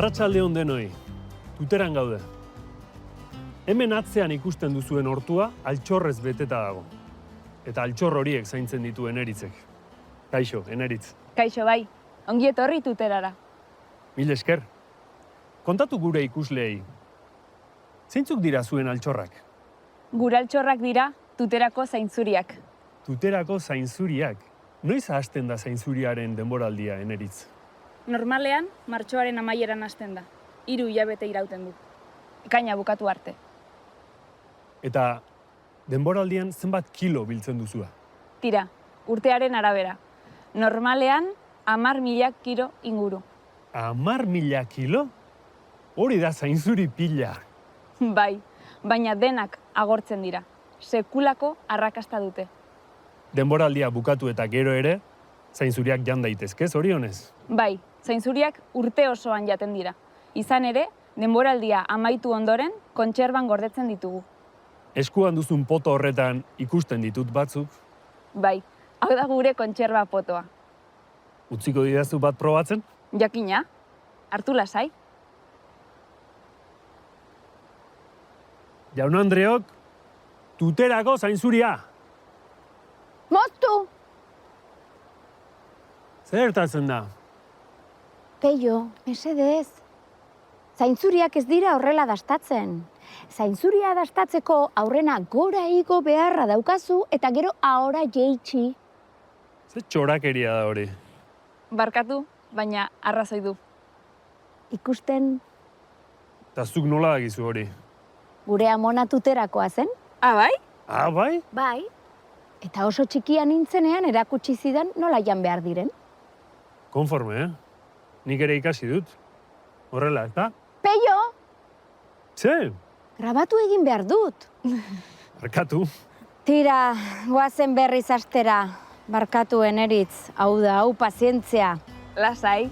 Arratsalde on denoi, tuteran gaude. Hemen atzean ikusten duzuen hortua altxorrez beteta dago. Eta altxor horiek zaintzen ditu Eneritzek. Kaixo, Eneritz. Kaixo bai, ongi etorri tuterara. Mil esker. Kontatu gure ikusleei. Zeintzuk dira zuen altxorrak? Gure altxorrak dira tuterako zainzuriak. Tuterako zainzuriak. Noiz hasten da zainzuriaren denboraldia, Eneritz? Normalean, martxoaren amaieran hasten da. 3 hilabete irauten du. Ekaina bukatu arte. Eta denboraldian zenbat kilo biltzen duzua? Tira, urtearen arabera. Normalean, 10.000 kilo inguru. 10.000 kilo? Hori da zainzuri pila. Bai, baina denak agortzen dira. Sekulako arrakasta dute. Denboraldia bukatu eta gero ere, zainzuriak jan daitezke, zorionez? Bai, zainzuriak urte osoan jaten dira. Izan ere, denboraldia amaitu ondoren, kontserban gordetzen ditugu. Eskuan duzun poto horretan ikusten ditut batzuk. Bai, hau da gure kontserba potoa. Utziko didazu bat probatzen? Jakina, hartu lasai. Jaun Andreok, tuterako zainzuria! Moztu! Zer gertatzen da? Peio, mesedez. Zainzuriak ez dira horrela dastatzen. Zainzuria dastatzeko aurrena gora igo beharra daukazu eta gero ahora jeitsi. Zer txorakeria da hori? Barkatu, baina arrazoi du. Ikusten Eta zuk nola dakizu hori? gure amona tuterakoa zen? Ah, bai? Ah, bai? Bai. Eta oso txikia nintzenean erakutsi zidan nola jan behar diren. Konforme, eh? Nik ere ikasi dut. Horrela, ez da? Peio, Ze? grabatu egin behar dut. Barkatu. Tira, goazen berriz astera. Barkatu Eneritz, hau da, hau pazientzia. Lasai.